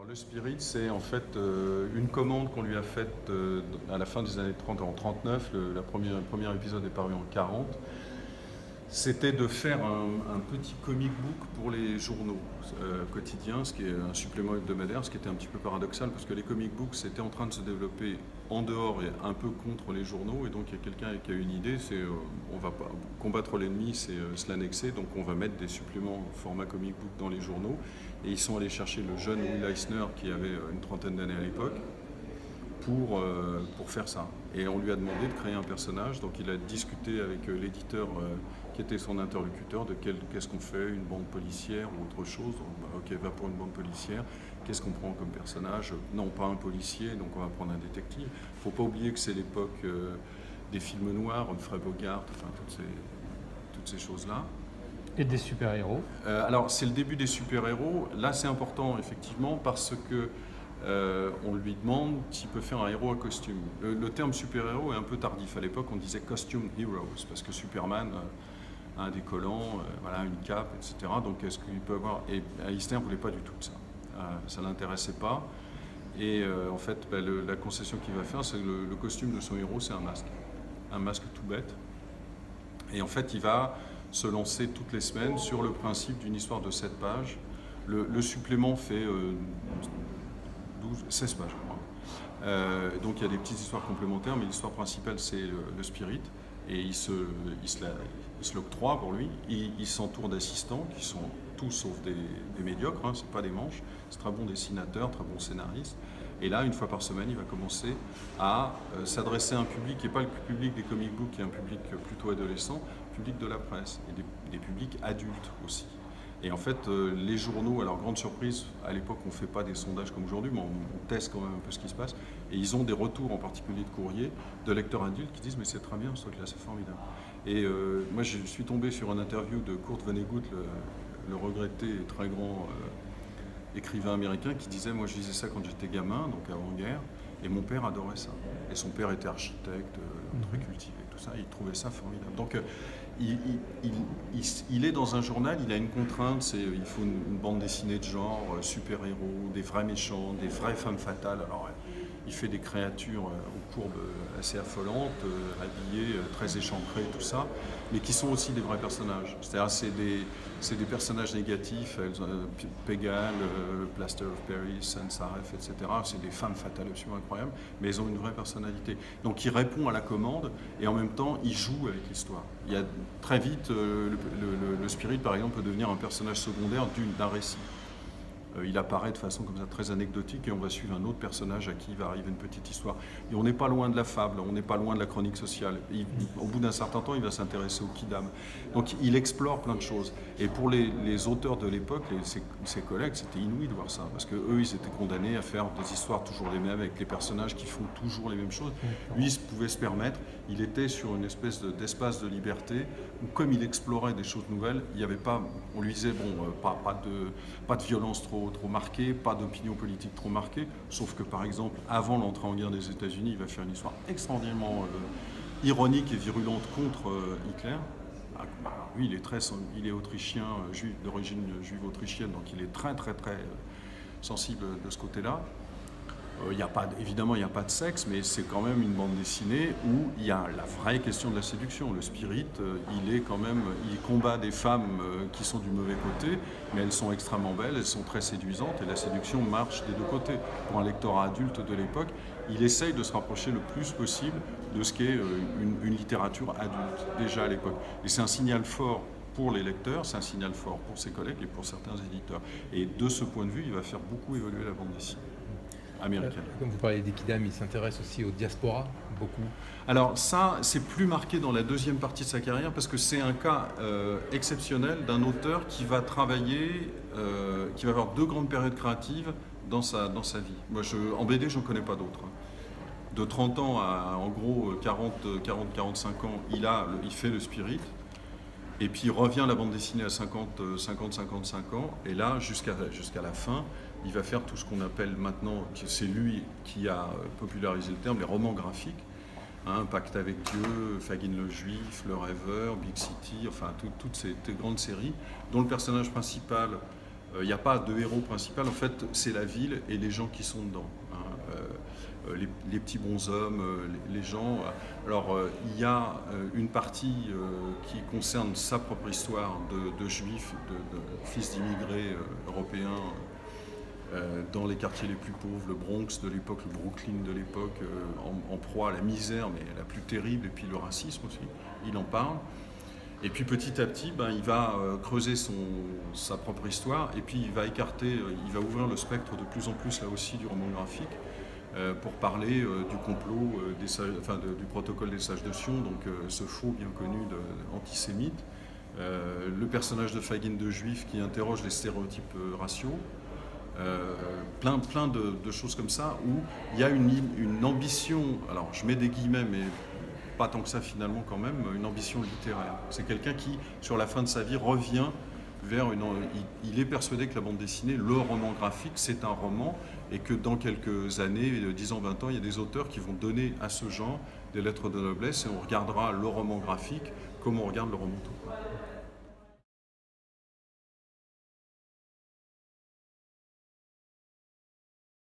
Alors, le Spirit, c'est en fait une commande qu'on lui a faite à la fin des années 30, en 39. Le premier épisode est paru en 40. C'était de faire un petit comic book pour les journaux quotidiens, ce qui est un supplément hebdomadaire, ce qui était un petit peu paradoxal parce que les comic books étaient en train de se développer en dehors et un peu contre les journaux. Et donc il y a quelqu'un qui a une idée, c'est on va pas combattre l'ennemi, c'est se l'annexer, donc on va mettre des suppléments format comic book dans les journaux. Et ils sont allés chercher le jeune Will Eisner qui avait une trentaine d'années à l'époque pour faire ça. Et on lui a demandé de créer un personnage, donc il a discuté avec l'éditeur qui était son interlocuteur de qu'est-ce qu'on fait, une bande policière ou autre chose. Donc, ok, va pour une bande policière, qu'est-ce qu'on prend comme personnage? Non, pas un policier, donc on va prendre un détective. Il ne faut pas oublier que c'est l'époque des films noirs, Humphrey Bogart, enfin toutes ces choses-là. Et des super-héros. Alors c'est le début des super-héros. Là c'est important effectivement parce que on lui demande s'il peut faire un héros à costume. Le terme super-héros est un peu tardif. À l'époque on disait costume heroes parce que Superman a un décollant, voilà, une cape, etc. Donc est-ce qu'il peut avoir... Et Eisner ne voulait pas du tout de ça. Ça ne l'intéressait pas. Et en fait la concession qu'il va faire, c'est que le costume de son héros c'est un masque. Un masque tout bête. Et en fait il va se lancer toutes les semaines sur le principe d'une histoire de 7 pages. Le supplément fait 16 pages, je crois. Donc il y a des petites histoires complémentaires, mais l'histoire principale, c'est le Spirit. Et il se l'octroie pour lui. Il s'entoure d'assistants qui sont tous sauf des médiocres, hein, c'est pas des manches. C'est très bon dessinateur, très bon scénariste. Et là, une fois par semaine, il va commencer à s'adresser à un public qui n'est pas le public des comic books, qui est un public plutôt adolescent, public de la presse, et des publics adultes aussi. Et en fait, les journaux, alors grande surprise, à l'époque on ne fait pas des sondages comme aujourd'hui, mais on teste quand même un peu ce qui se passe. Et ils ont des retours, en particulier de courrier, de lecteurs adultes qui disent mais c'est très bien ce truc-là, c'est formidable. Et moi je suis tombé sur une interview de Kurt Vonnegut, le regretté et très grand écrivain américain, qui disait moi je lisais ça quand j'étais gamin, donc avant-guerre, et mon père adorait ça. Et son père était architecte, très cultivé, tout ça, il trouvait ça formidable. Donc il est dans un journal, il a une contrainte, il faut une bande dessinée de genre, super-héros, des vrais méchants, des vraies femmes fatales. Alors il fait des créatures aux courbes assez affolantes, habillées, très échancrées, tout ça, mais qui sont aussi des vrais personnages. C'est-à-dire c'est des personnages négatifs, Pégase, Plaster of Paris, Sans Serif, etc. C'est des femmes fatales absolument incroyables, mais elles ont une vraie personnalité. Donc il répond à la commande et en même temps il joue avec l'histoire. Il y a très vite, le Spirit par exemple peut devenir un personnage secondaire d'un récit. Il apparaît de façon comme ça très anecdotique et on va suivre un autre personnage à qui va arriver une petite histoire. Et on n'est pas loin de la fable, on n'est pas loin de la chronique sociale. Au bout d'un certain temps, il va s'intéresser au kidam. Donc il explore plein de choses. Et pour les auteurs de l'époque, ses collègues, c'était inouï de voir ça. Parce qu'eux, ils étaient condamnés à faire des histoires toujours les mêmes, avec les personnages qui font toujours les mêmes choses. Lui, il pouvait se permettre, il était sur une espèce d'espace de liberté, où comme il explorait des choses nouvelles, il n'y avait pas, on lui disait, bon, pas de violence trop marquée, pas d'opinion politique trop marquée, sauf que par exemple, avant l'entrée en guerre des États-Unis, il va faire une histoire extraordinairement ironique et virulente contre Hitler. Lui, il est autrichien, d'origine juive autrichienne, donc il est très sensible de ce côté-là. Évidemment, il n'y a pas de sexe, mais c'est quand même une bande dessinée où il y a la vraie question de la séduction. Le Spirit, il combat des femmes qui sont du mauvais côté, mais elles sont extrêmement belles, elles sont très séduisantes, et la séduction marche des deux côtés. Pour un lectorat adulte de l'époque, il essaye de se rapprocher le plus possible de ce qu'est une littérature adulte, déjà à l'époque. Et c'est un signal fort pour les lecteurs, c'est un signal fort pour ses collègues et pour certains éditeurs. Et de ce point de vue, il va faire beaucoup évoluer la bande dessinée américaine. Comme vous parlez des kidam, il s'intéresse aussi aux diasporas, beaucoup. Alors ça, c'est plus marqué dans la deuxième partie de sa carrière parce que c'est un cas exceptionnel d'un auteur qui va travailler, qui va avoir 2 grandes périodes créatives dans sa vie. Moi, en BD, je n'en connais pas d'autres. De 30 ans à en gros 40-45 ans, il fait le Spirit. Et puis il revient à la bande dessinée à 50-55 ans, et là, jusqu'à la fin, il va faire tout ce qu'on appelle maintenant, c'est lui qui a popularisé le terme, les romans graphiques, hein, Pacte avec Dieu, Fagin le Juif, Le Rêveur, Big City, enfin toutes ces grandes séries, dont le personnage principal Il n'y a pas de héros principal, en fait, c'est la ville et les gens qui sont dedans, hein. Les petits bonshommes, les gens. Alors, il y a une partie qui concerne sa propre histoire de juifs, de fils d'immigrés européens dans les quartiers les plus pauvres, le Bronx de l'époque, le Brooklyn de l'époque, en proie à la misère, mais la plus terrible, et puis le racisme aussi. Il en parle. Et puis petit à petit, il va creuser sa propre histoire, et puis il va il va ouvrir le spectre de plus en plus là aussi du roman graphique pour parler du complot du protocole des sages de Sion, donc ce faux bien connu antisémite. Le personnage de Fagin de Juif qui interroge les stéréotypes raciaux. Plein de choses comme ça où il y a une ambition, alors je mets des guillemets mais pas tant que ça finalement quand même, une ambition littéraire. C'est quelqu'un qui, sur la fin de sa vie, revient vers il est persuadé que la bande dessinée, le roman graphique, c'est un roman et que dans quelques années, 10 ans, 20 ans, il y a des auteurs qui vont donner à ce genre des lettres de noblesse et on regardera le roman graphique comme on regarde le roman tout court.